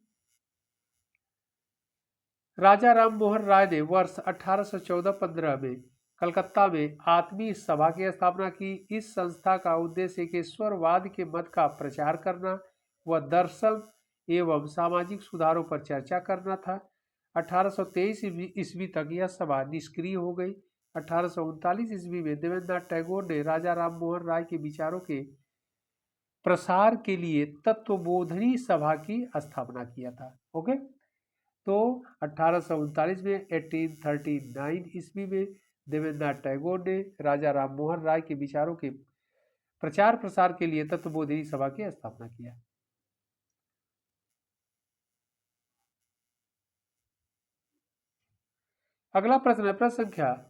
राजा राम मोहन राय ने वर्ष 1814-15 में कलकत्ता में आत्मीय सभा की स्थापना की। इस संस्था का उद्देश्य एकेश्वरवाद के मत का प्रचार करना व दर्शन एवं सामाजिक सुधारों पर चर्चा करना था। 1823 ईस्वी तक यह सभा निष्क्रिय हो गई। 1839 ईस्वी में देवेंद्रनाथ टैगोर ने राजा राम मोहन राय के विचारों के प्रसार के लिए तत्वबोधिनी सभा की स्थापना किया था। ओके, तो 1839 में 1839 ईस्वी में देवेंद्रनाथ टैगोर ने राजा राम मोहन राय के विचारों के प्रचार प्रसार के लिए तत्वबोधिनी सभा की स्थापना किया। अगला प्रश्न है प्रश्न संख्या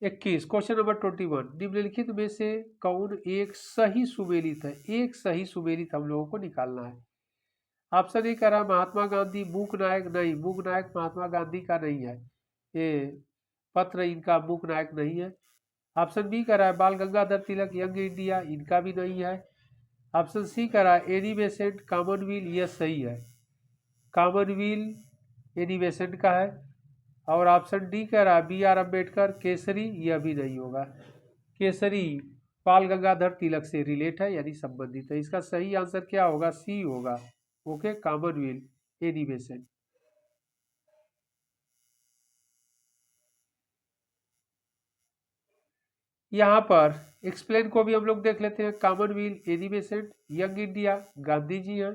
21 क्वेश्चन नंबर 21 निम्नलिखित में से कौन एक सही सुमेलित है? एक सही सुमेलित हम लोगों को निकालना है। ऑप्शन ए कह रहा है महात्मा गांधी मूक नायक, नहीं मूक नायक महात्मा गांधी का नहीं है, ये पत्र इनका मूक नायक नहीं है। ऑप्शन बी कह रहा है बाल गंगाधर तिलक यंग इंडिया, इनका भी नहीं है। ऑप्शन सी कह रहा है एनी बेसेंट कॉमनवेल्थ, यह सही है, कॉमनवेल्थ एनी बेसेंट का है। और ऑप्शन डी कह रहा है बी आर अम्बेडकर केसरी, यह भी नहीं होगा, केसरी बाल गंगाधर तिलक से रिलेट है यानी संबंधित है। इसका सही आंसर क्या होगा? सी होगा। Okay, Commonwealth Annie Besant. यहाँ पर एक्सप्लेन को भी हम लोग देख लेते हैं। Commonwealth Annie Besant, Young India Gandhi ji हैं,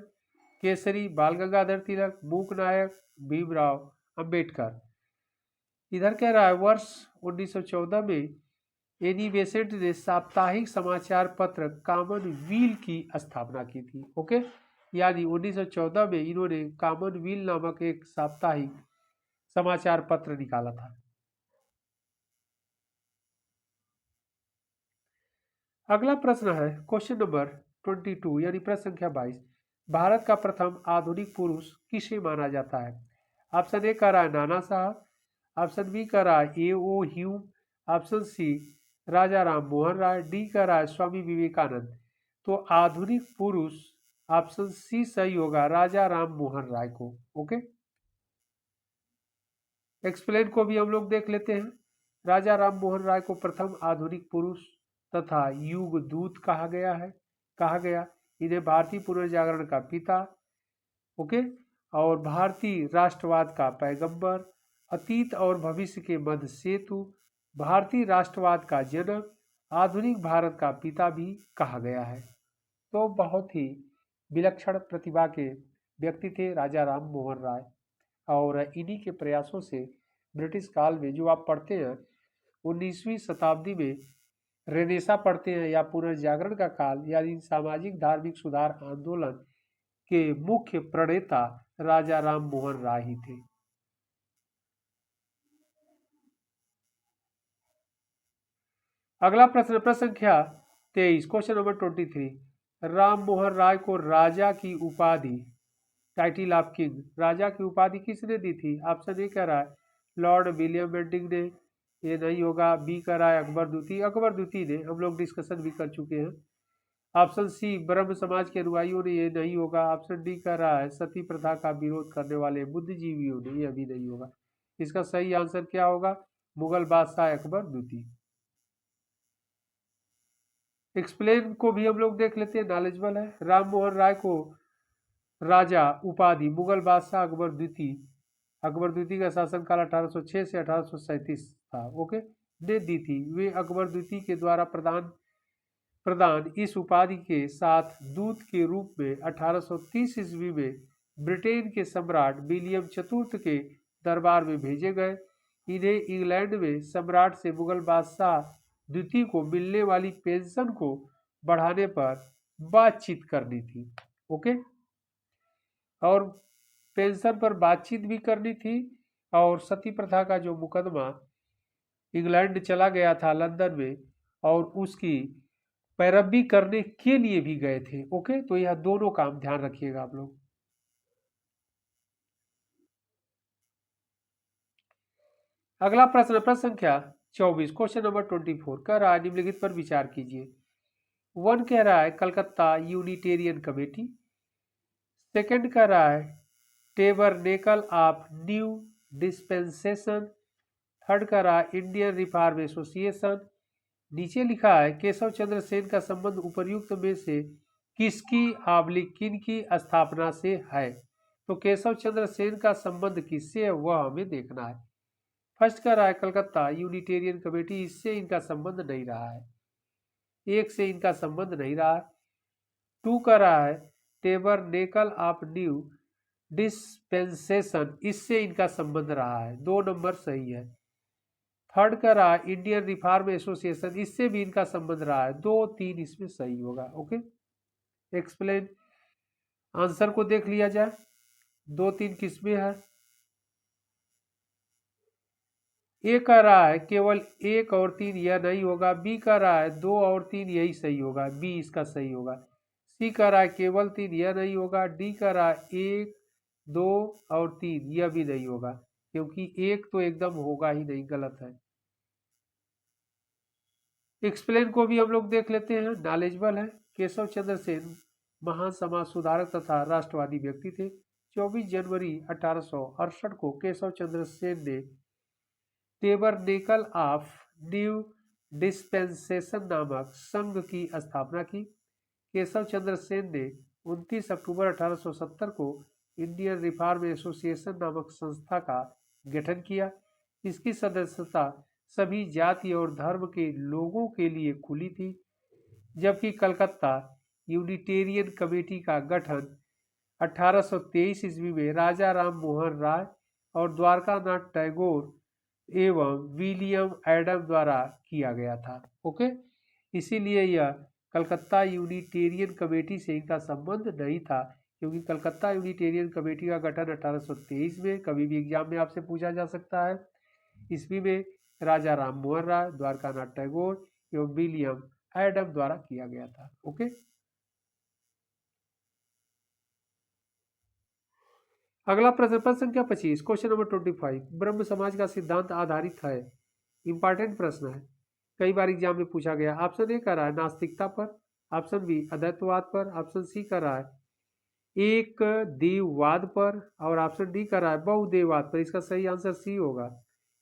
केसरी बाल गंगाधर तिलक, मूक नायक भीमराव अंबेडकर। इधर कह रहा है वर्ष 1914 में एनी बेसेंट ने साप्ताहिक समाचार पत्र कॉमनवेल्थ की स्थापना की थी। ओके, यानी 1914 में इन्होंने कॉमनवेल्थ नामक एक साप्ताहिक समाचार पत्र निकाला था। अगला प्रश्न है क्वेश्चन नंबर 22 यानी प्रश्न संख्या 22। भारत का प्रथम आधुनिक पुरुष किसे माना जाता है? ऑप्शन ए कह रहा है नाना साहब, ऑप्शन बी कह रहा है ए O Hume, option C Raja Ram Mohan राय, डी कह रहा है स्वामी विवेकानंद। तो आधुनिक पुरुष ऑप्शन सी सही होगा, राजा राम मोहन राय को। ओके, एक्सप्लेन को भी हम लोग देख लेते हैं। राजा राम मोहन राय को प्रथम आधुनिक पुरुष तथा युग दूत कहा गया है, कहा गया। इन्हें भारतीय पुनर्जागरण का पिता, ओके, और भारतीय राष्ट्रवाद का पैगंबर, अतीत और भविष्य के मध्य सेतु, भारतीय राष्ट्रवाद का जनक, आधुनिक भारत का पिता भी कहा गया है। तो बहुत ही विलक्षण प्रतिभा के व्यक्ति थे राजा राम मोहन राय। और इन्हीं के प्रयासों से ब्रिटिश काल में, जो आप पढ़ते हैं 19वीं शताब्दी में रेनेसा पढ़ते हैं या पुनर्जागरण का काल, यानी सामाजिक धार्मिक सुधार आंदोलन के मुख्य प्रणेता राजा राम मोहन राय ही थे। अगला प्रश्न, प्रश्न संख्या 23 क्वेश्चन नंबर 23। राम मोहन राय को राजा की उपाधि, टाइटिल ऑफ किंग, राजा की उपाधि किसने दी थी? ऑप्शन ए कह रहा है लॉर्ड विलियम बेंटिंग ने, ये नहीं होगा। बी कह रहा है अकबर द्वितीय, अकबर द्वितीय ने, हम लोग डिस्कशन भी कर चुके हैं। ऑप्शन सी ब्रह्म समाज के अनुयायियों ने, ये नहीं होगा। ऑप्शन डी कह रहा है सती प्रथा का विरोध करने वाले बुद्धिजीवियों ने, यह भी नहीं होगा। इसका सही आंसर क्या होगा? मुगल बादशाह अकबर द्वितीय। एक्सप्लेन को भी हम लोग देख लेते हैं, नॉलेजबल है। राम मोहन राय को राजा उपाधि मुगल बादशाह अकबर द्वितीय, अकबर द्वितीय का शासनकाल 1806 से 1837 था, ओके, ने दी थी। वे अकबर द्वितीय के द्वारा प्रदान इस उपाधि के साथ दूत के रूप में 1830 ईस्वी में ब्रिटेन के सम्राट विलियम चतुर्थ के दरबार में भेजे गए। इन्हें इंग्लैंड में सम्राट से मुगल बादशाह द्वितीय को मिलने वाली पेंशन को बढ़ाने पर बातचीत करनी थी। ओके, और पेंशन पर बातचीत भी करनी थी, और सती प्रथा का जो मुकदमा इंग्लैंड चला गया था लंदन में, और उसकी पैरवी करने के लिए भी गए थे। ओके, तो यह दोनों काम ध्यान रखिएगा आप लोग। अगला प्रश्न, प्रश्न संख्या 24 क्वेश्चन नंबर 24 कह रहा है निम्नलिखित पर विचार कीजिए। 1 कह रहा है कलकत्ता यूनिटेरियन कमेटी, सेकंड कह रहा है tabernacle of new dispensation, third कह रहा है इंडियन रिफॉर्म एसोसिएशन। नीचे लिखा है केशव चंद्र सेन का संबंध उपर्युक्त में से किसकी किन की स्थापना से है? तो केशव चंद्र सेन का संबंध किससे है वह हमें देखना है। फर्स्ट कह रहा है कलकत्ता यूनिटेरियन कमेटी, इससे इनका संबंध नहीं रहा है, एक से इनका संबंध नहीं रहा है। 2 कह रहा है टेबरनेकल ऑफ न्यू डिस्पेंसेशन, इससे इनका संबंध रहा है, 2 नंबर सही है। थर्ड कह रहा है इंडियन रिफॉर्म एसोसिएशन, इससे भी इनका संबंध रहा है, 2 3 इसमें सही होगा। ओके, एक्सप्लेन आंसर को देख लिया जाए, 2 3 किसमें है? ए कह रहा है केवल 1 और 3, यह नहीं होगा। बी कह रहा है 2 और 3, यही सही होगा, बी इसका सही होगा। सी कह रहा है केवल 3, यह नहीं होगा। डी कह रहा है 1, 2 और 3, यह भी नहीं होगा, क्योंकि 1 तो एकदम होगा ही नहीं, गलत है। एक्सप्लेन को भी हम लोग देख लेते हैं, नॉलेजबल है। केशव चंद्र सेन महान समाज सुधारक तथा राष्ट्रवादी व्यक्ति थे। 24 जनवरी 1868 को केशव चंद्र सेन ने टेबरनेकल ऑफ न्यू डिस्पेंसेशन नामक संघ की स्थापना की। केशव चंद्र सेन ने 29 अक्टूबर 1870 को इंडियन रिफॉर्म एसोसिएशन नामक संस्था का गठन किया। इसकी सदस्यता सभी जाति और धर्म के लोगों के लिए खुली थी, जबकि कलकत्ता यूनिटेरियन कमेटी का गठन 1823 ईस्वी में राजा राम मोहन राय और द्वारकानाथ टैगोर एवं विलियम एडम द्वारा किया गया था। ओके, इसीलिए यह कलकत्ता यूनिटेरियन कमेटी से इनका संबंध नहीं था, क्योंकि कलकत्ता यूनिटेरियन कमेटी का गठन 1823 में, कभी भी एग्जाम में आपसे पूछा जा सकता है, ईस्वी में राजा राम मोहन राय, द्वारकानाथ टैगोर एवं विलियम एडम द्वारा किया गया था। ओके, अगला प्रश्न, प्रश्न संख्या 25, क्वेश्चन नंबर 25, ब्रह्म समाज का सिद्धांत आधारित है। इंपॉर्टेंट प्रश्न है, कई बार एग्जाम में पूछा गया। ऑप्शन ए कर रहा है नास्तिकता पर, ऑप्शन बी अद्वैतवाद पर, ऑप्शन सी कर रहा है एक देववाद पर, और ऑप्शन डी कर रहा है बहुदेववाद पर। इसका सही आंसर सी होगा,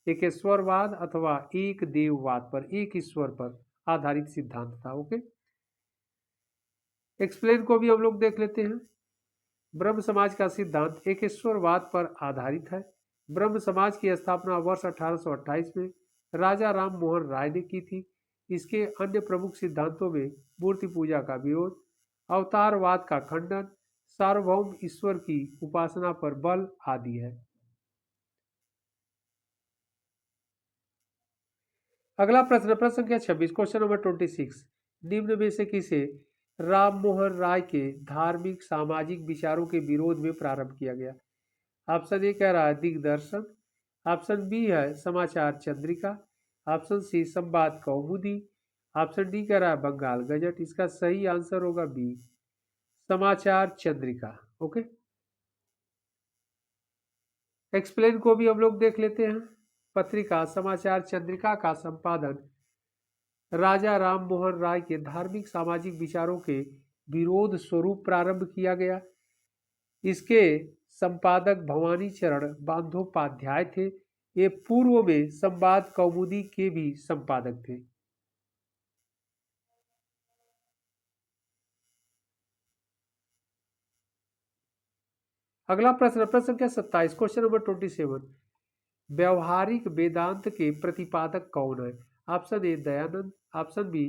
एक ईश्वरवाद अथवा एक देववाद पर, एक ईश्वर पर आधारित सिद्धांत था। ओके, एक्सप्लेन को भी हम लोग देख लेते हैं। ब्रह्म समाज का सिद्धांत एकेश्वरवाद पर आधारित है। ब्रह्म समाज की स्थापना वर्ष 1828 में राजा राम मोहन राय ने की थी। इसके अन्य प्रमुख सिद्धांतों में मूर्ति पूजा का विरोध, अवतारवाद का खंडन, सार्वभौम ईश्वर की उपासना पर बल आदि है। अगला प्रश्न, प्रश्न संख्या 26, क्वेश्चन नंबर 26, निम्न में से किसे राम मोहन राय के धार्मिक सामाजिक विचारों के विरोध में प्रारंभ किया गया? ऑप्शन ए कह रहा है दिग्दर्शन, ऑप्शन बी है समाचार चंद्रिका, ऑप्शन सी संवाद कौमुदी, ऑप्शन डी कह रहा है बंगाल गजट। इसका सही आंसर होगा बी, समाचार चंद्रिका। ओके, एक्सप्लेन को भी हम लोग देख लेते हैं। पत्रिका समाचार चंद्रिका का संपादन राजा राम मोहन राय के धार्मिक सामाजिक विचारों के विरोध स्वरूप प्रारंभ किया गया। इसके संपादक भवानी चरण बंदोपाध्याय थे। ये पूर्व में संवाद कौमुदी के भी संपादक थे। अगला प्रश्न, प्रश्न संख्या 27, क्वेश्चन नंबर 27, व्यवहारिक वेदांत के प्रतिपादक कौन है? Option A Dayanand, option B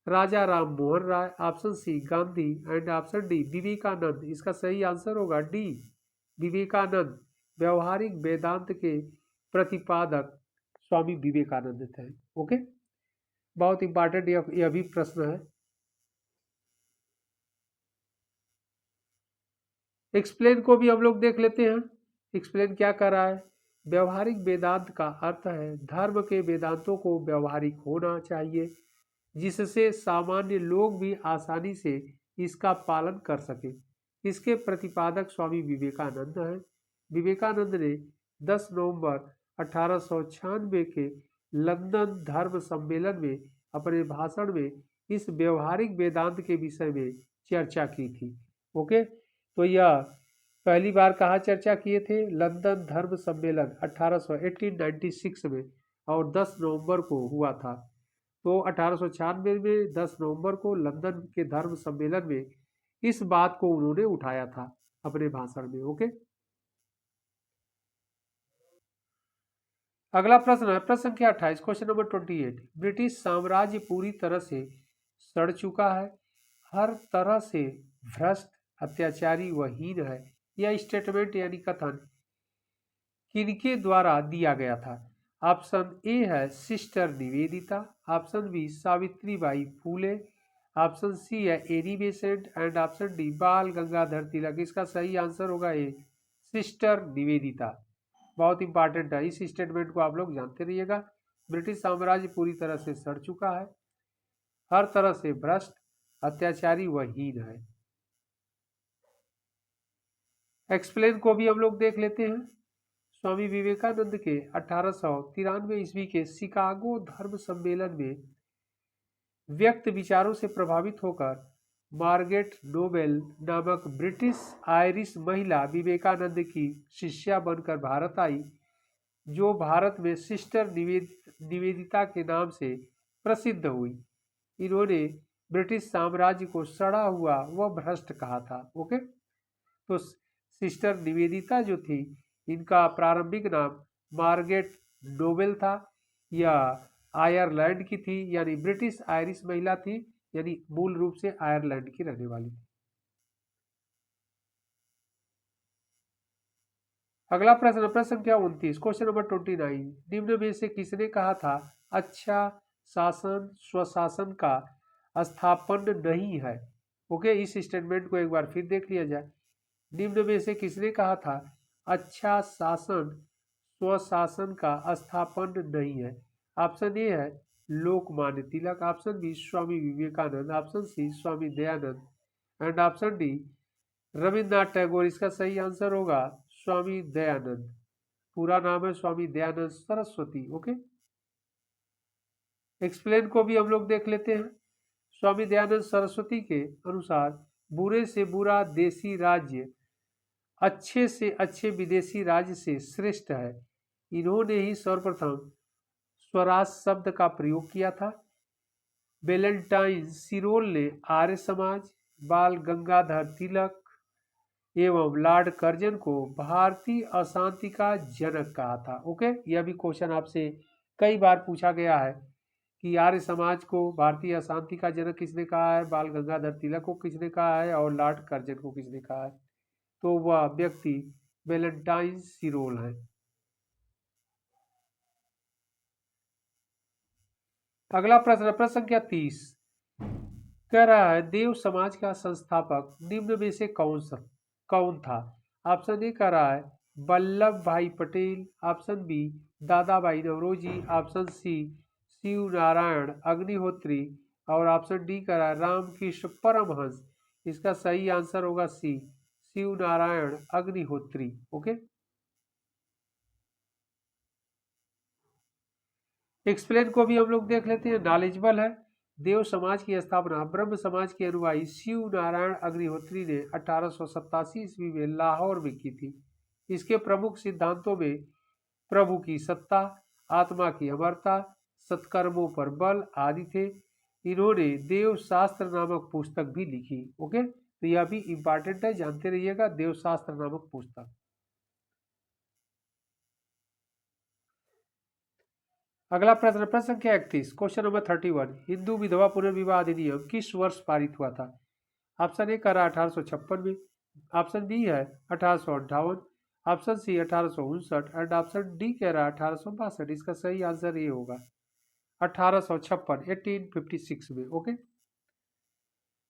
Raja Ram Mohan Roy, option C Gandhi and option D Vivekanand. इसका सही आंसर होगा डी, विवेकानंद। व्यवहारिक वेदांत के प्रतिपादक स्वामी विवेकानंद थे। ओके, बहुत इंपॉर्टेंट यह भी प्रश्न है। एक्सप्लेन को भी हम लोग देख लेते हैं। एक्सप्लेन क्या कर रहा है? व्यवहारिक वेदांत का अर्थ है धर्म के वेदांतों को व्यवहारिक होना चाहिए, जिससे सामान्य लोग भी आसानी से इसका पालन कर सके। इसके प्रतिपादक स्वामी विवेकानंद हैं। विवेकानंद ने 10 नवंबर 1896 के लंदन धर्म सम्मेलन में अपने भाषण में इस व्यवहारिक वेदांत के विषय में चर्चा की थी। ओके, तो यह पहली बार कहाँ चर्चा किए थे? लंदन धर्म सम्मेलन 1896 में, और 10 नवंबर को हुआ था। तो 1896 में 10 नवंबर को लंदन के धर्म सम्मेलन में इस बात को उन्होंने उठाया था अपने भाषण में। ओके, अगला प्रश्न है प्रश्न संख्या 28, क्वेश्चन नंबर 28, ब्रिटिश साम्राज्य पूरी तरह से सड़ चुका है, हर तरह से भ्रष्ट, अत्याचारी व हीन है। यह स्टेटमेंट यानी कथन किनके द्वारा दिया गया था? ऑप्शन ए है sister Nivedita, option B Savitri Bai Phule, option C है Annie Besant and option D Bal Gangadhar तिलक। इसका सही आंसर होगा ए, सिस्टर निवेदिता। बहुत इंपॉर्टेंट है, इस स्टेटमेंट को आप लोग जानते रहिएगा। ब्रिटिश साम्राज्य पूरी तरह से सड़ चुका है, हर तरह से भ्रष्ट, अत्याचारी व हीन है। एक्सप्लेन को भी हम लोग देख लेते हैं। स्वामी विवेकानंद के 1893 ईस्वी के शिकागो धर्म सम्मेलन में व्यक्त विचारों से प्रभावित होकर मार्गरेट नोबेल नामक ब्रिटिश आयरिश महिला विवेकानंद की शिष्या बनकर भारत आई, जो भारत में सिस्टर निवेदिता के नाम से प्रसिद्ध हुई। इन्होंने ब्रिटिश साम्राज्य को सड़ा हुआ व भ्रष्ट कहा था। ओके, तो सिस्टर निवेदिता जो थी, इनका प्रारंभिक नाम मार्गरेट नोबेल था। यह आयरलैंड की थी, यानी ब्रिटिश आयरिश महिला थी, यानी मूल रूप से आयरलैंड की रहने वाली थी। अगला प्रश्न, प्रश्न संख्या 29, क्वेश्चन नंबर 29, निम्न में से किसने कहा था अच्छा शासन स्वशासन का स्थापन नहीं है? ओके, इस स्टेटमेंट को एक बार फिर देख लिया जाए। निम्न में से किसने कहा था अच्छा शासन स्वशासन का स्थापन नहीं है? ऑप्शन ए है Lokmanya Tilak, option B Swami Vivekananda, option C Swami Dayanand and option D Rabindranath Tagore. इसका सही आंसर होगा स्वामी दयानंद। पूरा नाम है स्वामी दयानंद सरस्वती। ओके, एक्सप्लेन को भी हम लोग देख लेते हैं। स्वामी दयानंद सरस्वती के अनुसार बुरे से बुरा देसी राज्य अच्छे से अच्छे विदेशी राज्य से श्रेष्ठ है। इन्होंने ही सर्वप्रथम स्वराज शब्द का प्रयोग किया था। वेलेंटाइन सिरोल ने आर्य समाज, बाल गंगाधर तिलक एवं लॉर्ड कर्जन को भारतीय अशांति का जनक कहा था। ओके, यह भी क्वेश्चन आपसे कई बार पूछा गया है कि आर्य समाज को भारतीय अशांति का जनक किसने कहा है, बाल गंगाधर तिलक को किसने कहा है और लॉर्ड कर्जन को किसने कहा है? तो वह व्यक्ति वेलेंटाइन सिरोल है। अगला प्रश्न, प्रश्न संख्या 30, कह रहा है देव समाज का संस्थापक निम्न में से कौन था? ऑप्शन ए कह रहा है वल्लभ भाई पटेल, ऑप्शन बी दादा भाई नवरोजी, ऑप्शन सी शिव नारायण अग्निहोत्री और ऑप्शन डी कह रहा है रामकृष्ण परमहंस। इसका सही आंसर होगा सी शिव नारायण अग्निहोत्री। ओके, एक्सप्लेन को भी हम लोग देख लेते हैं। नॉलेजेबल है। देव समाज की स्थापना ब्रह्म समाज के अनुयायी शिव नारायण अग्निहोत्री ने 1887 ईस्वी में लाहौर में की थी। इसके प्रमुख सिद्धांतों में प्रभु की सत्ता, आत्मा की अमरता, सत्कर्मों पर बल आदि थे। इन्होंने देव शास्त्र नामक पुस्तक भी लिखी। ओके, तो यह भी इंपॉर्टेंट है, जानते रहिएगा देव शास्त्र नामक पुस्तक। अगला प्रश्न, प्रश्न संख्या 31, क्वेश्चन नंबर 31, हिंदू विधवा पुनर्विवाह अधिनियम किस वर्ष पारित हुआ था? ऑप्शन ए कह रहा 1856 में, ऑप्शन बी है 1858, option C 1859 and option D कह रहा 1862। इसका सही आंसर ये होगा 1856, 1856 में। ओके,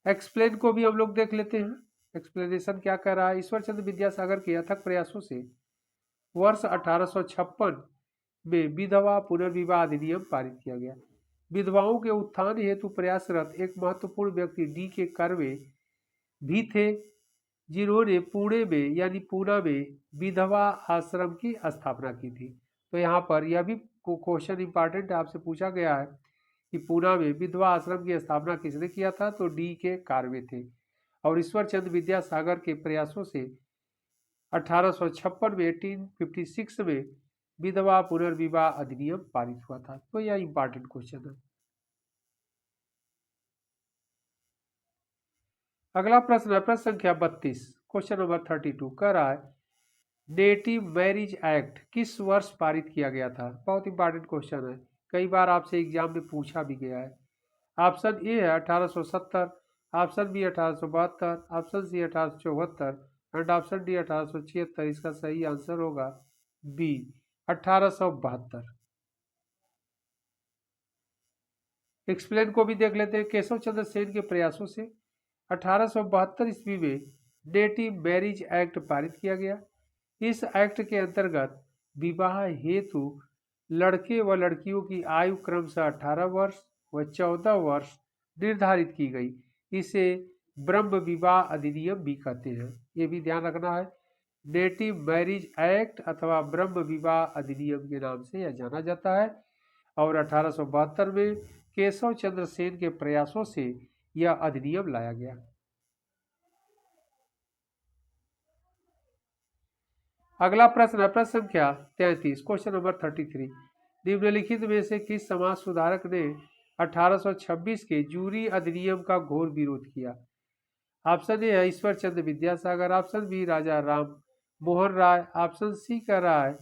एक्सप्लेन को भी हम लोग देख लेते हैं। एक्सप्लेनेशन क्या कह रहा है, ईश्वर चंद्र विद्यासागर के अथक प्रयासों से वर्ष 1856 में विधवा पुनर्विवाह अधिनियम पारित किया गया। विधवाओं के उत्थान हेतु प्रयासरत एक महत्वपूर्ण व्यक्ति डी के कर्वे भी थे, जिन्होंने पुणे में यानी पूना में विधवा आश्रम की स्थापना की थी। तो यहाँ पर यह भी क्वेश्चन इंपॉर्टेंट है, आपसे पूछा गया है कि पूना में विधवा आश्रम की स्थापना किसने किया था? तो डी के कार्वे थे। और ईश्वर चंद्र विद्यासागर के प्रयासों से 1856 में 1856 में विधवा पुनर्विवाह अधिनियम पारित हुआ था। तो यह इंपॉर्टेंट क्वेश्चन है। अगला प्रश्न है प्रश्न संख्या 32, क्वेश्चन नंबर 32, कह रहा है नेटिव मैरिज एक्ट किस वर्ष पारित किया गया था? बहुत इंपॉर्टेंट क्वेश्चन है, कई बार आपसे एग्जाम में पूछा भी गया है। ऑप्शन ए है 1870, option B 1872, option C 1874 and option D 1876। इसका सही आंसर होगा बी 1872। एक्सप्लेन को भी देख लेते हैं। केशव चंद्र सेन के प्रयासों से 1872 ईस्वी में नेटिव मैरिज एक्ट पारित किया गया। इस एक्ट के अंतर्गत विवाह हेतु लड़के व लड़कियों की आयु क्रमशः 18 वर्ष व 14 वर्ष निर्धारित की गई। इसे ब्रह्म विवाह अधिनियम भी कहते हैं, ये भी ध्यान रखना है। नेटिव मैरिज एक्ट अथवा ब्रह्म विवाह अधिनियम के नाम से यह जाना जाता है। और 1872 में केशव चंद्र सेन के प्रयासों से यह अधिनियम लाया गया। अगला प्रश्न है प्रश्न संख्या 33, क्वेश्चन नंबर 33। निम्नलिखित में से किस समाज सुधारक ने 1826 के जूरी अधिनियम का घोर विरोध किया? ऑप्शन ए है Ishwar Chandra Vidyasagar, option B Raja Ram Mohan Roy, option सी का रहा है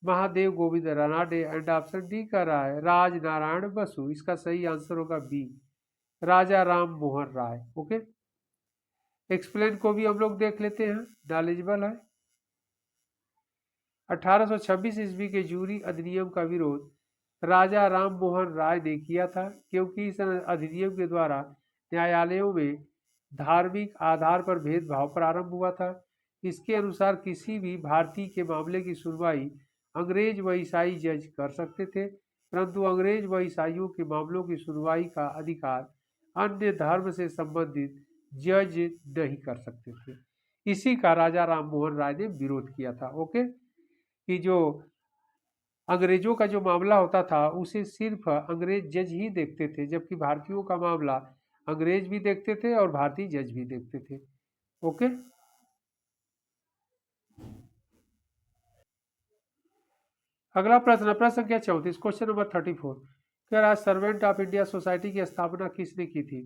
Mahadev Govind Ranade and option D का रहा है राज नारायण बसु। इसका सही आंसर होगा बी, राजा राम मोहन राय। ओके, एक्सप्लेन को भी हम लोग देख लेते हैं, नॉलेजेबल है। 1826 ईस्वी के जूरी अधिनियम का विरोध राजा राम मोहन राय ने किया था, क्योंकि इस अधिनियम के द्वारा न्यायालयों में धार्मिक आधार पर भेदभाव प्रारंभ हुआ था। इसके अनुसार किसी भी भारतीय के मामले की सुनवाई अंग्रेज व ईसाई जज कर सकते थे, परंतु अंग्रेज व ईसाइयों के मामलों की सुनवाई का अधिकार अन्य धर्म से संबंधित जज नहीं कर सकते थे। इसी का राजा राम मोहन राय ने विरोध किया था। ओके, कि जो अंग्रेजों का जो मामला होता था उसे सिर्फ अंग्रेज जज ही देखते थे, जबकि भारतीयों का मामला अंग्रेज भी देखते थे और भारतीय जज भी देखते थे। ओके, अगला प्रश्न प्रश्न संख्या 34, क्वेश्चन नंबर 34। कह रहा है सर्वेंट ऑफ इंडिया सोसाइटी की स्थापना किसने की थी?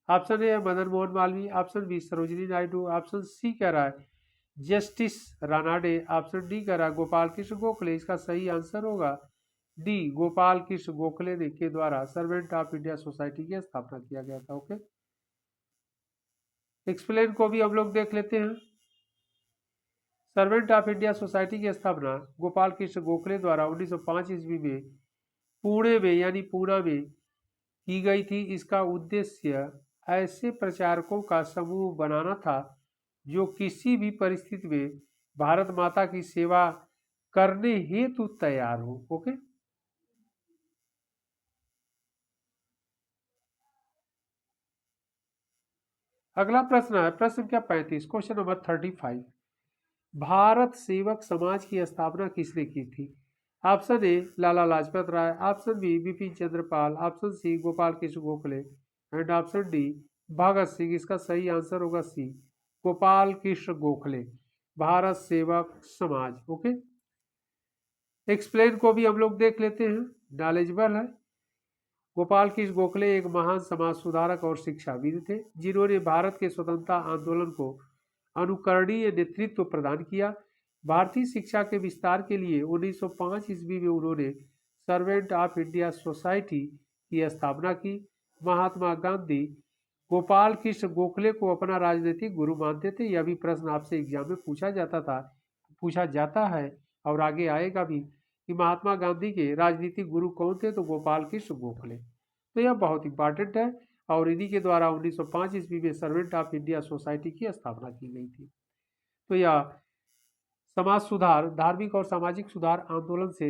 Option A Madan Mohan Malviya, option B Sarojini Naidu, option C कह रहा है जस्टिस रानाडे, ऑप्शन डी कह रहा है गोपाल कृष्ण गोखले। इसका सही आंसर होगा डी, गोपाल कृष्ण गोखले के द्वारा सर्वेंट ऑफ इंडिया सोसाइटी की स्थापना किया गया था। ओके, एक्सप्लेन को भी हम लोग देख लेते हैं। सर्वेंट ऑफ इंडिया सोसाइटी की स्थापना गोपाल कृष्ण गोखले द्वारा 1905 ईस्वी में पुणे में यानी पूना में की गई थी। इसका उद्देश्य ऐसे प्रचारकों का समूह बनाना था जो किसी भी परिस्थिति में भारत माता की सेवा करने हेतु तैयार हो। ओके, अगला प्रश्न है प्रश्न संख्या 35, क्वेश्चन नंबर 35। भारत सेवक समाज की स्थापना किसने की थी? Option A Lala Lajpat Rai, option B Bipin Chandra Pal, option C Gopal Krishna Gokhale and option D Bhagat Singh. इसका सही आंसर होगा सी, गोपाल कृष्ण गोखले, भारत सेवक समाज। ओके, एक्सप्लेन को भी हम लोग देख लेते हैं, नॉलेजेबल है। गोपाल कृष्ण गोखले एक महान समाज सुधारक और शिक्षाविद थे, जिन्होंने भारत के स्वतंत्रता आंदोलन को अनुकरणीय नेतृत्व प्रदान किया। भारतीय शिक्षा के विस्तार के लिए 1905 ईस्वी में उन्होंने सर्वेंट ऑफ इंडिया सोसाइटी की स्थापना की। महात्मा गांधी गोपाल कृष्ण गोखले को अपना राजनीतिक गुरु मानते थे। यह भी प्रश्न आपसे एग्जाम में पूछा जाता है और आगे आएगा भी कि महात्मा गांधी के राजनीतिक गुरु कौन थे, तो गोपाल कृष्ण गोखले। तो यह बहुत इंपॉर्टेंट है और इन्हीं के द्वारा 1905 ईस्वी में सर्वेंट ऑफ इंडिया सोसाइटी की स्थापना की गई थी। तो यह समाज सुधार, धार्मिक और सामाजिक सुधार आंदोलन से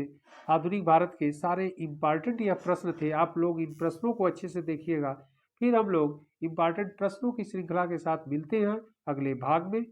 आधुनिक भारत के सारे इंपॉर्टेंट यह प्रश्न थे। आप लोग इन प्रश्नों को अच्छे से देखिएगा। फिर हम लोग इंपॉर्टेंट प्रश्नों की श्रृंखला के साथ मिलते हैं अगले भाग में।